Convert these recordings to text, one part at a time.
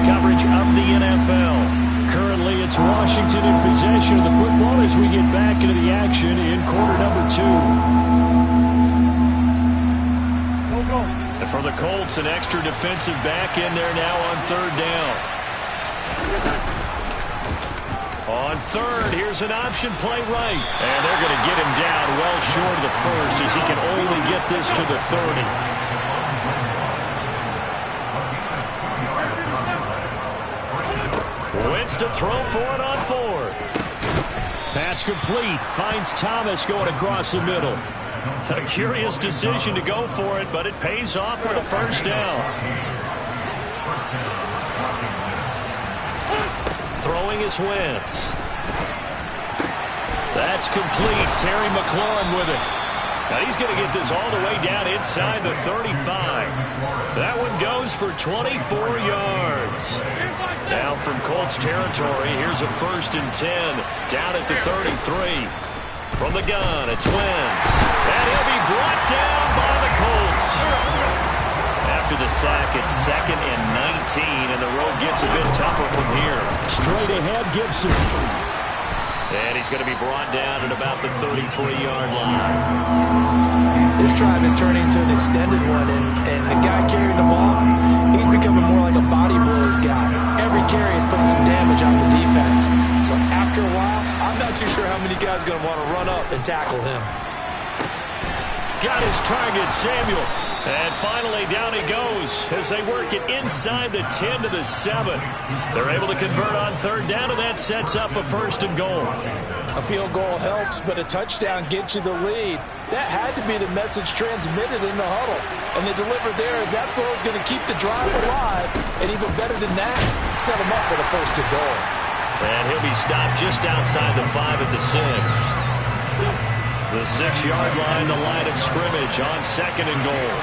coverage of the NFL. Currently, it's Washington in possession of the football as we get back into the action in quarter number 2. And for the Colts, an extra defensive back in there now on third down. On third, here's an option play right. And they're going to get him down well short of the first as he can only get this to the 30. Wentz to throw for it on fourth. Pass complete. Finds Thomas going across the middle. A curious decision to go for it, but it pays off with a first down. Throwing is Wentz. That's complete. Terry McLaurin with it. Now he's going to get this all the way down inside the 35. That one goes for 24 yards. Now from Colts territory, here's a 1st and 10 down at the 33. From the gun, it's Wentz. And he'll be brought down by the Colts. After the sack, it's 2nd and 19, and the road gets a bit tougher from here. Straight ahead, Gibson. And he's going to be brought down at about the 33-yard line. This drive is turning into an extended one, and the guy carrying the ball, he's becoming more like a body blows guy. Every carry is putting some damage on the defense. So after a while, I'm not too sure how many guys are going to want to run up and tackle him. Got his target, Samuel. And finally, down he goes as they work it inside the 10 to the 7. They're able to convert on third down, and that sets up a 1st and goal. A field goal helps, but a touchdown gets you the lead. That had to be the message transmitted in the huddle. And they delivered there as that throw is going to keep the drive alive. And even better than that, set him up for the 1st and goal. And he'll be stopped just outside the 5 at the 6. The 6-yard line, the line of scrimmage on 2nd and goal.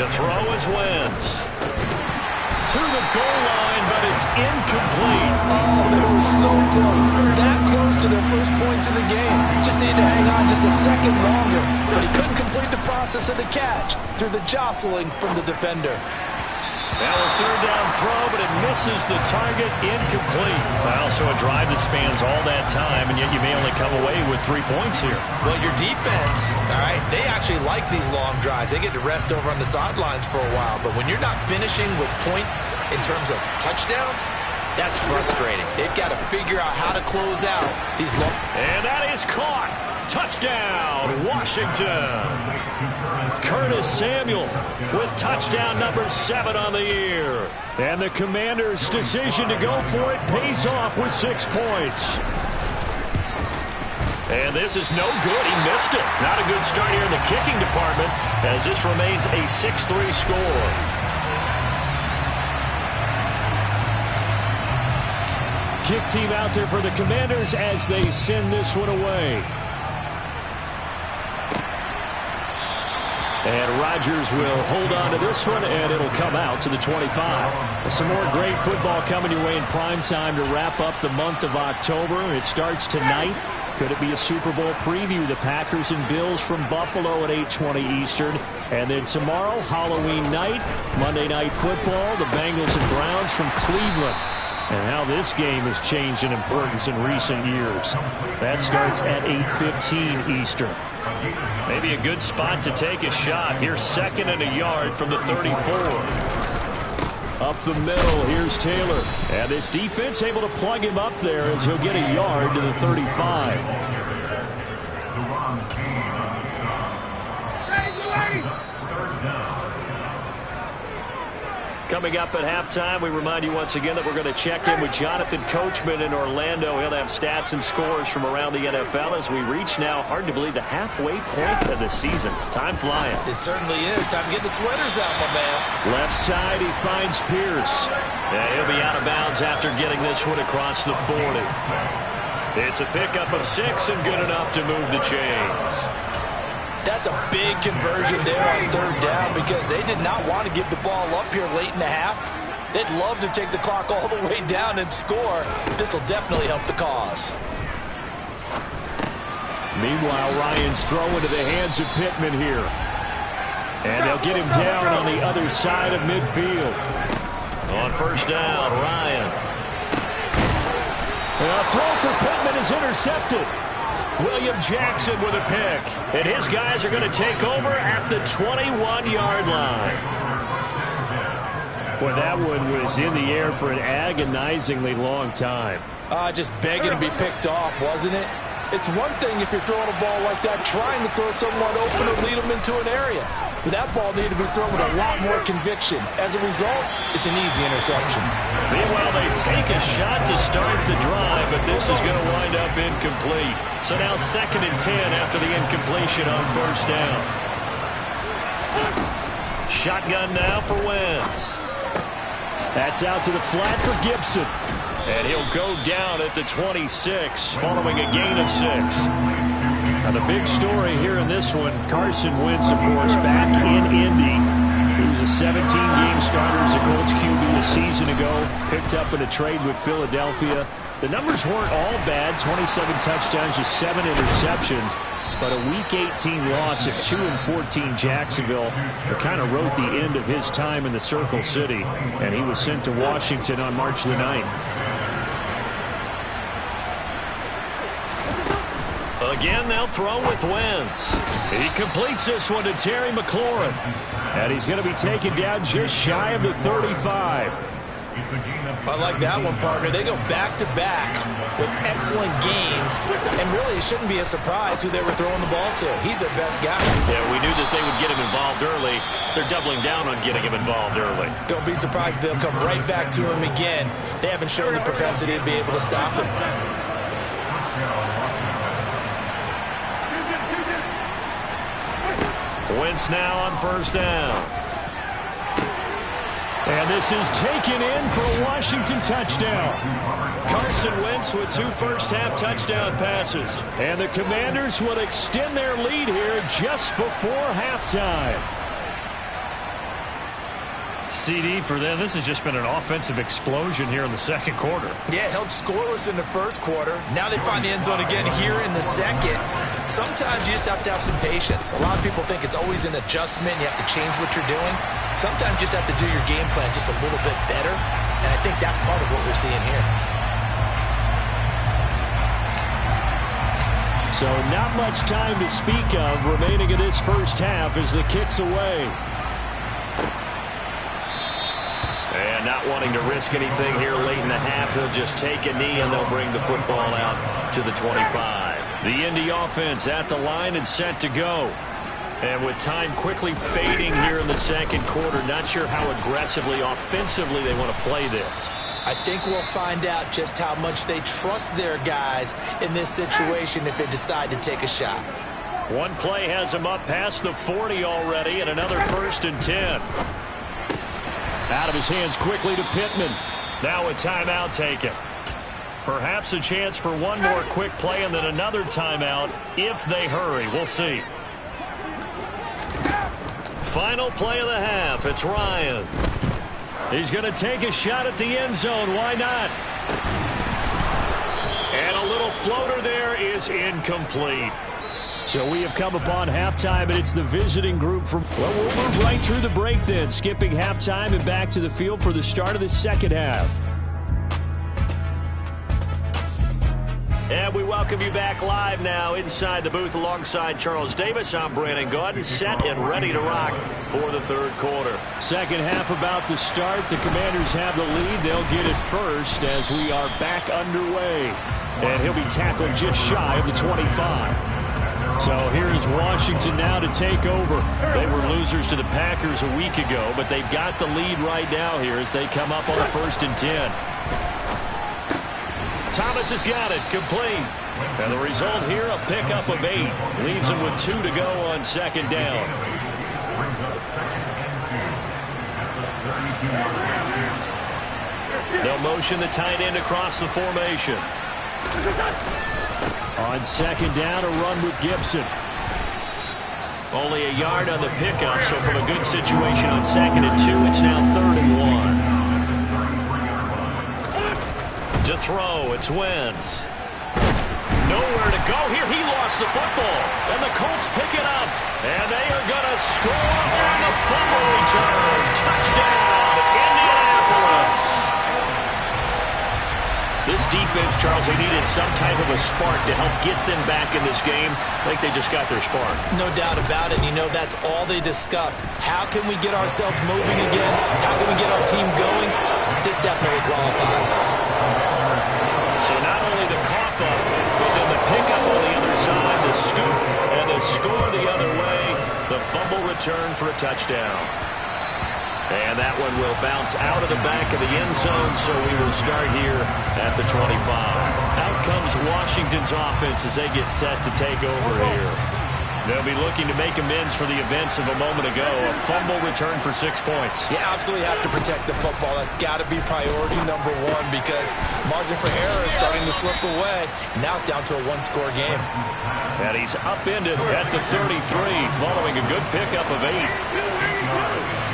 To throw is Wentz. To the goal line, but it's incomplete. Oh, they were so close. That close to their first points of the game. Just needed to hang on just a second longer. But he couldn't complete the process of the catch through the jostling from the defender. Now a third down throw, but it misses the target, incomplete. Also a drive that spans all that time, and yet you may only come away with 3 points here. Well, your defense, all right, they actually like these long drives. They get to rest over on the sidelines for a while, but when you're not finishing with points in terms of touchdowns, that's frustrating. They've got to figure out how to close out these long... And that is caught. Touchdown, Washington. Curtis Samuel with touchdown number 7 on the year. And the Commanders' decision to go for it pays off with 6 points. And this is no good. He missed it. Not a good start here in the kicking department as this remains a 6-3 score. Kick team out there for the Commanders as they send this one away. And Rodgers will hold on to this one, and it'll come out to the 25. Some more great football coming your way in prime time to wrap up the month of October. It starts tonight. Could it be a Super Bowl preview? The Packers and Bills from Buffalo at 8:20 Eastern. And then tomorrow, Halloween night, Monday Night Football, the Bengals and Browns from Cleveland. And how this game has changed in importance in recent years. That starts at 8:15 Eastern. Maybe a good spot to take a shot. Here's 2nd and a yard from the 34. Up the middle, here's Taylor. And this defense able to plug him up there as he'll get a yard to the 35. Coming up at halftime, we remind you once again that we're going to check in with Jonathan Coachman in Orlando. He'll have stats and scores from around the NFL as we reach now, hard to believe, the halfway point of the season. Time flying. It certainly is. Time to get the sweaters out, my man. Left side, he finds Pierce. Yeah, he'll be out of bounds after getting this one across the 40. It's a pickup of 6 and good enough to move the chains. That's a big conversion there on third down because they did not want to give the ball up here late in the half. They'd love to take the clock all the way down and score. This will definitely help the cause. Meanwhile, Ryan's throw into the hands of Pittman here. And they'll get him down on the other side of midfield. On first down, Ryan. A throw for Pittman is intercepted. William Jackson with a pick. And his guys are going to take over at the 21-yard line. Well, that one was in the air for an agonizingly long time. Just begging to be picked off, wasn't it? It's one thing if you're throwing a ball like that, trying to throw someone open or lead them into an area. But that ball needed to be thrown with a lot more conviction. As a result, it's an easy interception. Meanwhile, they take a shot to start the drive, but this is going to wind up incomplete. So now 2nd and 10 after the incompletion on first down. Shotgun now for Wentz. That's out to the flat for Gibson. And he'll go down at the 26 following a gain of 6. Now the big story here in this one, Carson Wentz, of course, back in Indy. He was a 17-game starter as a Colts QB a season ago, picked up in a trade with Philadelphia. The numbers weren't all bad, 27 touchdowns, just 7 interceptions. But a Week 18 loss at 2-14 Jacksonville kind of wrote the end of his time in the Circle City, and he was sent to Washington on March the 9th. Again, they'll throw with Wentz. He completes this one to Terry McLaurin. And he's going to be taken down just shy of the 35. I like that one, partner. They go back-to-back with excellent gains. And really, it shouldn't be a surprise who they were throwing the ball to. He's their best guy. Yeah, we knew that they would get him involved early. They're doubling down on getting him involved early. Don't be surprised they'll come right back to him again. They haven't shown the propensity to be able to stop him. Wentz now on first down. And this is taken in for a Washington touchdown. Carson Wentz with 2 first-half touchdown passes. And the Commanders will extend their lead here just before halftime. CD for them. This has just been an offensive explosion here in the second quarter. Yeah, held scoreless in the first quarter. Now they find the end zone again here in the second. Sometimes you just have to have some patience. A lot of people think it's always an adjustment. You have to change what you're doing. Sometimes you just have to do your game plan just a little bit better. And I think that's part of what we're seeing here. So not much time to speak of remaining in this first half as the kick's away. And not wanting to risk anything here late in the half, he'll just take a knee and they'll bring the football out to the 25. The Indy offense at the line and set to go. And with time quickly fading here in the second quarter, not sure how aggressively, offensively they want to play this. I think we'll find out just how much they trust their guys in this situation if they decide to take a shot. One play has them up past the 40 already, and another 1st and 10. Out of his hands quickly to Pittman. Now a timeout taken. Perhaps a chance for one more quick play and then another timeout if they hurry. We'll see. Final play of the half. It's Ryan. He's going to take a shot at the end zone. Why not? And a little floater there is incomplete. So we have come upon halftime, and it's the visiting group from... Well, we'll move right through the break then, skipping halftime and back to the field for the start of the second half. And we welcome you back live now inside the booth alongside Charles Davis. I'm Brandon Gaudin, set and ready to rock for the third quarter. Second half about to start. The Commanders have the lead. They'll get it first as we are back underway. And he'll be tackled just shy of the 25. So here is Washington now to take over. They were losers to the Packers a week ago, but they've got the lead right now here as they come up on the 1st and 10. Thomas has got it, complete. And the result here, a pickup of 8. Leaves him with 2 to go on second down. They'll motion the tight end across the formation. On second down, a run with Gibson. Only a yard on the pickup, so from a good situation on 2nd and 2, it's now 3rd and 1. To throw, it's Wentz. Nowhere to go here. He lost the football, and the Colts pick it up. And they are going to score on the fumble return. Touchdown, Indianapolis. defense, Charles, they needed some type of a spark to help get them back in this game. I think they just got their spark. No doubt about it. You know, that's all they discussed. How can we get ourselves moving again? How can we get our team going? This definitely qualifies. So not only the cough up, but then the pickup on the other side, the scoop, and the score the other way. The fumble return for a touchdown. And that one will bounce out of the back of the end zone, so we will start here at the 25. Out comes Washington's offense as they get set to take over here. They'll be looking to make amends for the events of a moment ago. A fumble return for 6 points. You absolutely have to protect the football. That's got to be priority number one because margin for error is starting to slip away. Now it's down to a one-score game. And he's upended at the 33 following a good pickup of 8.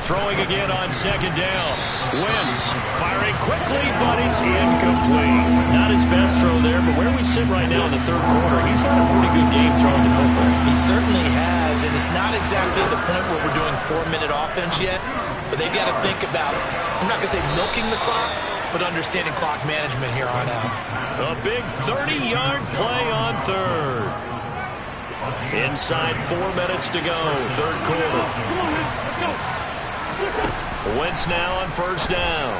Throwing again on second down. Wentz firing quickly, but it's incomplete. Not his best throw there, but where we sit right now in the third quarter, he's had a pretty good game throwing the football. He certainly has, and it's not exactly the point where we're doing 4-minute offense yet, but they've got to think about, I'm not going to say milking the clock, but understanding clock management here on out. A big 30-yard play on third. Inside 4 minutes to go, third quarter. Wentz now on first down.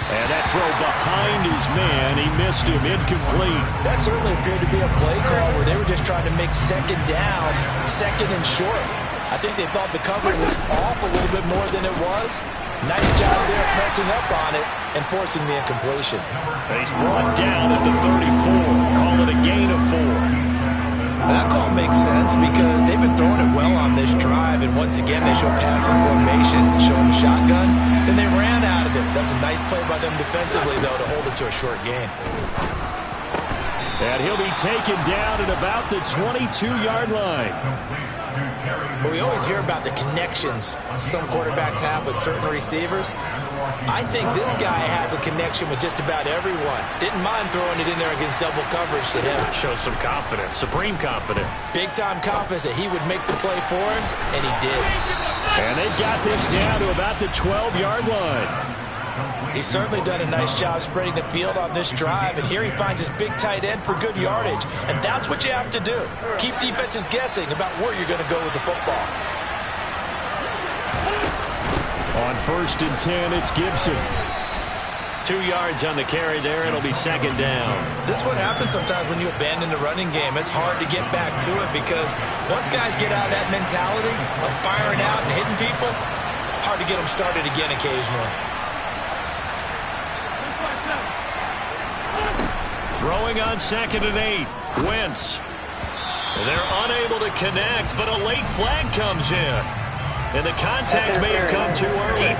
And that throw behind his man, he missed him, incomplete. That certainly appeared to be a play call where they were just trying to make second down, second and short. I think they thought the coverage was off a little bit more than it was. Nice job there pressing up on it and forcing the incompletion. And he's brought down at the 34. Call it a gain of 4. That call makes sense because they've been throwing it well on this drive, and once again they show passing formation, showing the shotgun. Then they ran out of it. That's a nice play by them defensively, though, to hold it to a short gain. And he'll be taken down at about the 22-yard line. Well, we always hear about the connections some quarterbacks have with certain receivers. I think this guy has a connection with just about everyone. Didn't mind throwing it in there against double coverage to him. Shows some confidence, supreme confidence. Big-time confidence that he would make the play for him, and he did. And they've got this down to about the 12-yard line. He's certainly done a nice job spreading the field on this drive, and here he finds his big tight end for good yardage. And that's what you have to do. Keep defenses guessing about where you're going to go with the football. On first and 10, it's Gibson. 2 yards on the carry there. It'll be second down. This is what happens sometimes when you abandon the running game. It's hard to get back to it because once guys get out of that mentality of firing out and hitting people, hard to get them started again occasionally. Throwing on second and 8. Wentz. They're unable to connect, but a late flag comes in. And the contact may have come too early.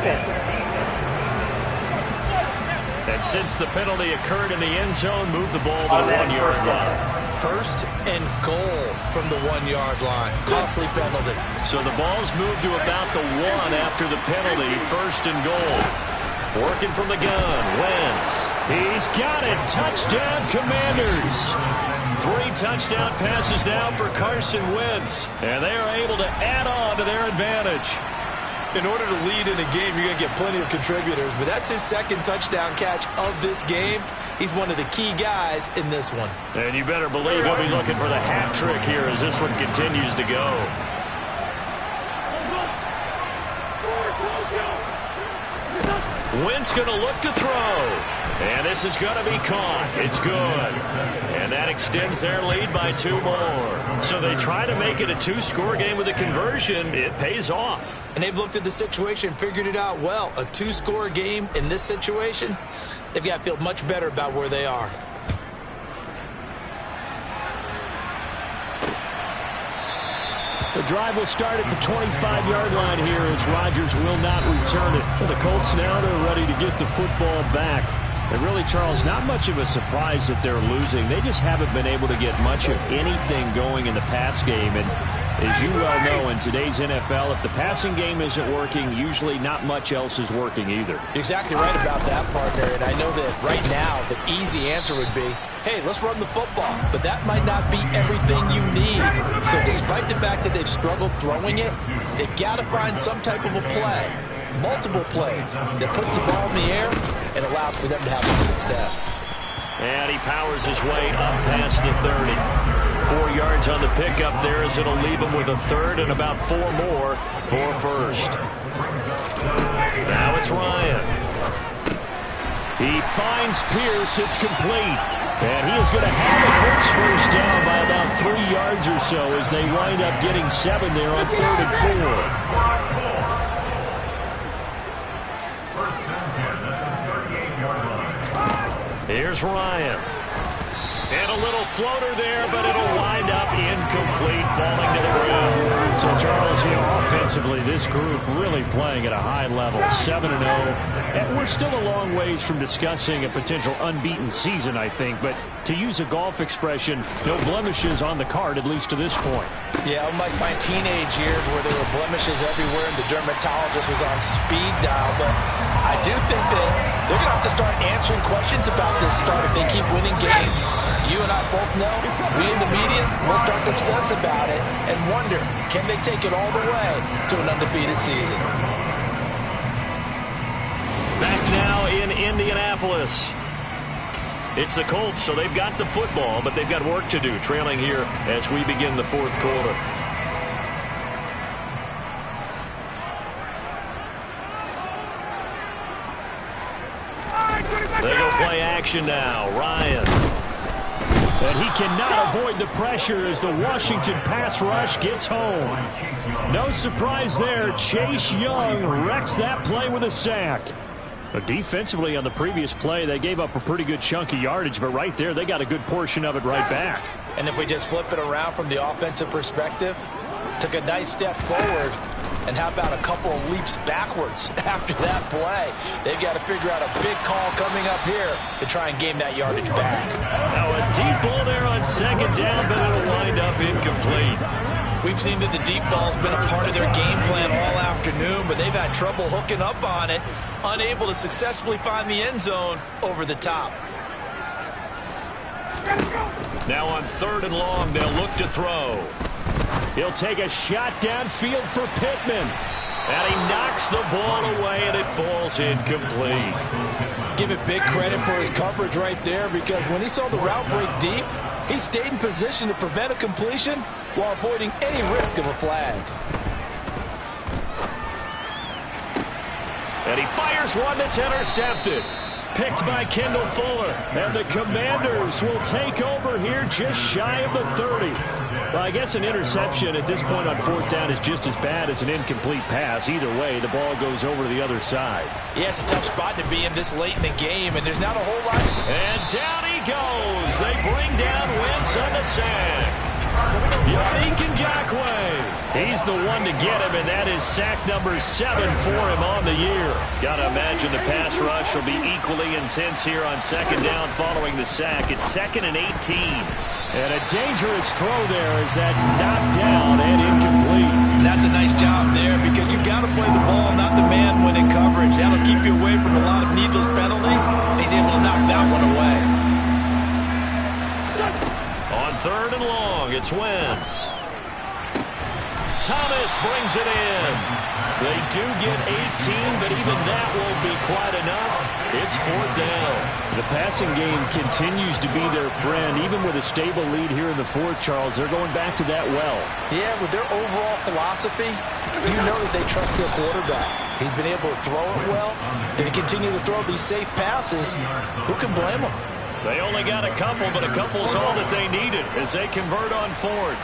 And since the penalty occurred in the end zone, move the ball to the 1-yard line. First and goal from the 1-yard line. Costly penalty. So the ball's moved to about the 1 after the penalty. First and goal. Working from the gun. Wentz. He's got it. Touchdown, Commanders. 3 touchdown passes now for Carson Wentz. And they are able to add on to their advantage. In order to lead in a game, you're going to get plenty of contributors. But that's his second touchdown catch of this game. He's one of the key guys in this one. And you better believe he'll be looking for the hat trick here as this one continues to go. Wentz going to look to throw. And this is going to be caught. It's good. And that extends their lead by 2 more. So they try to make it a 2-score game with a conversion. It pays off. And they've looked at the situation, figured it out well. A 2-score game in this situation, they've got to feel much better about where they are. The drive will start at the 25-yard line here as Rodgers will not return it. For the Colts now, they're ready to get the football back. And really, Charles, not much of a surprise that they're losing. They just haven't been able to get much of anything going in the pass game. And as you well know, in today's NFL, if the passing game isn't working, usually not much else is working either. You're exactly right about that, partner. And I know that right now the easy answer would be, hey, let's run the football. But that might not be everything you need. So despite the fact that they've struggled throwing it, they've got to find some type of a play. multiple plays that puts the ball in the air and allows for them to have some success. And he powers his way up past the 30. 4 yards on the pickup there as it'll leave him with a third and about 4 more for first. Now it's Ryan. He finds Pierce. It's complete. And he is going to have the Colts first down by about 3 yards or so as they wind up getting 7 there on 3rd and 4. Here's Ryan. And a little floater there, but it'll wind up incomplete, falling to the ground. So, Charles, offensively, this group really playing at a high level, 7-0. And we're still a long ways from discussing a potential unbeaten season, I think. But to use a golf expression, no blemishes on the card, at least to this point. Yeah, unlike my teenage years where there were blemishes everywhere and the dermatologist was on speed dial. But I do think that they're going to have to start answering questions about this start if they keep winning games. You and I both know, we in the media will start to obsess about it and wonder, can they take it all the way to an undefeated season? Back now in Indianapolis. It's the Colts, so they've got the football, but they've got work to do, trailing here as we begin the 4th quarter. They go play action now. Ryan. And he cannot avoid the pressure as the Washington pass rush gets home. No surprise there. Chase Young wrecks that play with a sack. But defensively on the previous play, they gave up a pretty good chunk of yardage, but right there, they got a good portion of it right back. And if we just flip it around from the offensive perspective, took a nice step forward, and how about a couple of leaps backwards after that play? They've got to figure out a big call coming up here to try and gain that yardage back. Now a deep ball there on 2nd down, but it'll wind up incomplete. We've seen that the deep ball's been a part of their game plan all afternoon, but they've had trouble hooking up on it, unable to successfully find the end zone over the top. Now on 3rd and long, they'll look to throw. He'll take a shot downfield for Pittman. And he knocks the ball away, and it falls incomplete. Give it big credit for his coverage right there, because when he saw the route break deep, he stayed in position to prevent a completion while avoiding any risk of a flag. And he fires one that's intercepted. Picked by Kendall Fuller. And the Commanders will take over here just shy of the 30. Well, I guess an interception at this point on 4th down is just as bad as an incomplete pass. Either way, the ball goes over to the other side. Yeah, it's a tough spot to be in this late in the game, and there's not a whole lot. And down he goes. They bring down Wentz on the sack. Yannick Ngakoue. He's the one to get him, and that is sack number 7 for him on the year. Got to imagine the pass rush will be equally intense here on 2nd down following the sack. It's 2nd and 18. And a dangerous throw there as that's knocked down and incomplete. That's a nice job there because you've got to play the ball, not the man when in coverage. That'll keep you away from a lot of needless penalties, and he's able to knock that one away. On 3rd and long, it's Wentz. Thomas brings it in. They do get 18, but even that won't be quite enough. It's 4th down. The passing game continues to be their friend. Even with a stable lead here in the 4th, Charles, they're going back to that well. Yeah, with their overall philosophy, you know that they trust their quarterback. He's been able to throw it well. They continue to throw these safe passes. Who can blame them? They only got a couple, but a couple's all that they needed as they convert on 4th.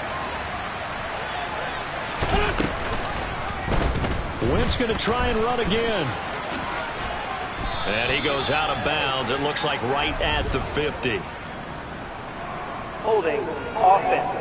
Wentz going to try and run again. And he goes out of bounds. It looks like right at the 50. Holding offense.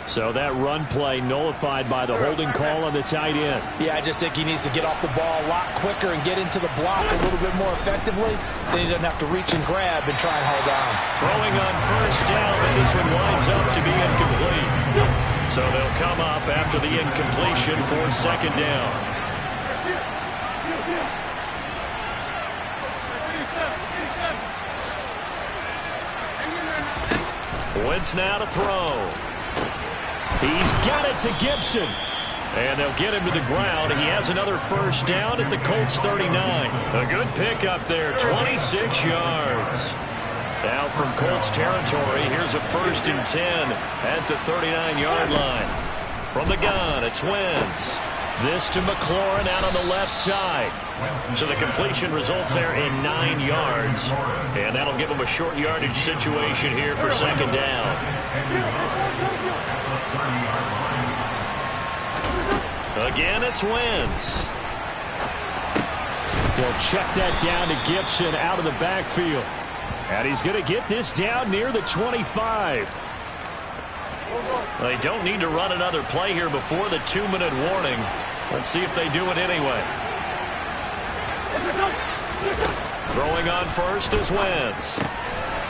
So that run play nullified by the holding call on the tight end. Yeah, I just think he needs to get off the ball a lot quicker and get into the block a little bit more effectively. Then he doesn't have to reach and grab and try and hold on. Throwing on 1st down, but this one winds up to be incomplete. So they'll come up after the incompletion for 2nd down. Wentz now to throw. He's got it to Gibson. And they'll get him to the ground. He has another first down at the Colts 39. A good pickup there, 26 yards. Now from Colts territory, here's a 1st and 10 at the 39-yard line. From the gun, it's Wentz. This to McLaurin out on the left side. So the completion results there in 9 yards. And that'll give him a short yardage situation here for 2nd down. Again, it's Wentz. He'll check that down to Gibson out of the backfield. And he's going to get this down near the 25. They don't need to run another play here before the 2-minute warning. Let's see if they do it anyway. Throwing on first is Wentz.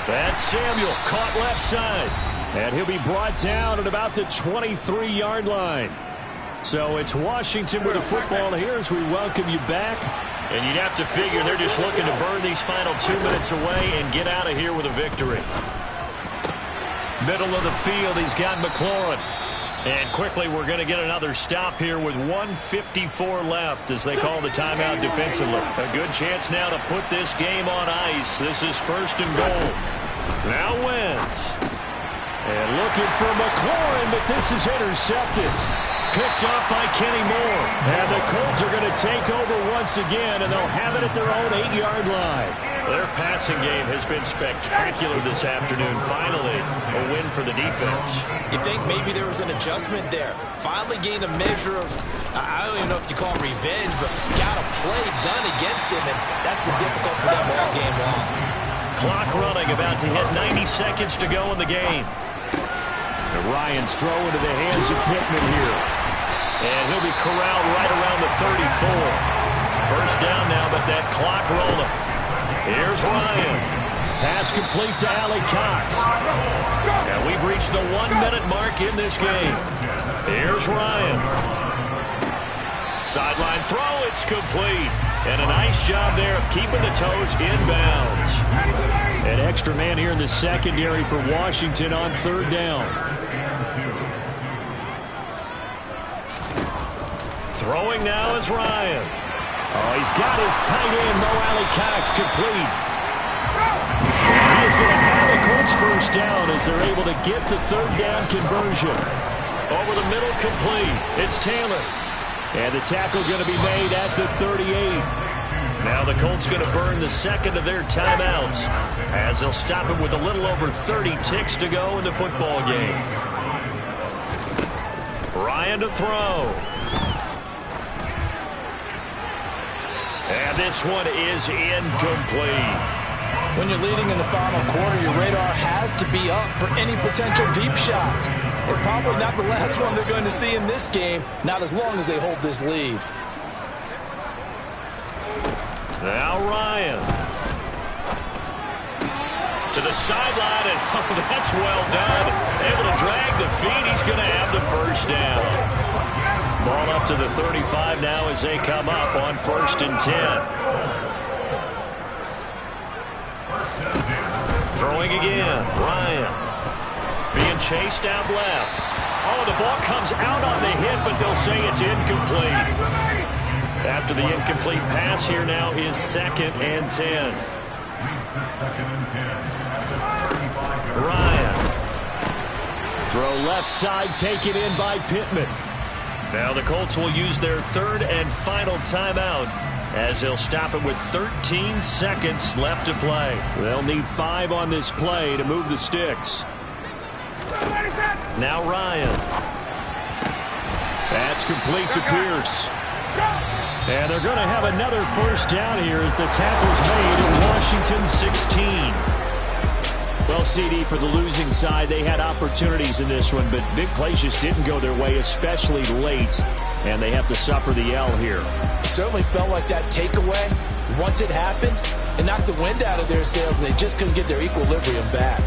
That's Samuel, caught left side. And he'll be brought down at about the 23-yard line. So it's Washington with the football here as we welcome you back. And you'd have to figure they're just looking to burn these final 2 minutes away and get out of here with a victory. Middle of the field, he's got McLaurin. And quickly, we're going to get another stop here with 1:54 left as they call the timeout defensively. A good chance now to put this game on ice. This is 1st and goal. Now Wentz. And looking for McLaurin, but this is intercepted. Picked off by Kenny Moore. And the Colts are going to take over once again, and they'll have it at their own 8-yard line. Their passing game has been spectacular this afternoon. Finally, a win for the defense. You think maybe there was an adjustment there. Finally gained a measure of, I don't even know if you call it revenge, but got a play done against him, and that's been difficult for them all game long. Clock running, about to hit 90 seconds to go in the game. And Ryan's throw into the hands of Pittman here. And he'll be corralled right around the 34. First down now, but that clock rolling. Here's Ryan. Pass complete to Allie Cox. And we've reached the 1-minute mark in this game. Here's Ryan. Sideline throw, it's complete. And a nice job there of keeping the toes inbounds. An extra man here in the secondary for Washington on 3rd down. Throwing now is Ryan. Oh, he's got his tight end, Mo Alley Cox, complete. He is going to have the Colts first down as they're able to get the 3rd down conversion. Over the middle, complete. It's Taylor. And the tackle going to be made at the 38. Now the Colts going to burn the 2nd of their timeouts as they'll stop him with a little over 30 ticks to go in the football game. Ryan to throw. And this one is incomplete. When you're leading in the final quarter, your radar has to be up for any potential deep shots. And probably not the last one they're going to see in this game, not as long as they hold this lead. Now Ryan. To the sideline, and oh, that's well done. Able to drag the feet. He's going to have the first down. Ball up to the 35 now as they come up on 1st and 10. Throwing again, Ryan. Being chased out left. Oh, the ball comes out on the hit, but they'll say it's incomplete. After the incomplete pass, here now is 2nd and 10. Ryan. Throw left side, taken in by Pittman. Now the Colts will use their 3rd and final timeout as they'll stop it with 13 seconds left to play. They'll need 5 on this play to move the sticks. Now Ryan. That's complete to Pierce. And they're going to have another first down here as the tackle's made at Washington 16. Well, CD, for the losing side, they had opportunities in this one, but big plays just didn't go their way, especially late, and they have to suffer the L here. It certainly felt like that takeaway, once it happened, it knocked the wind out of their sails, and they just couldn't get their equilibrium back.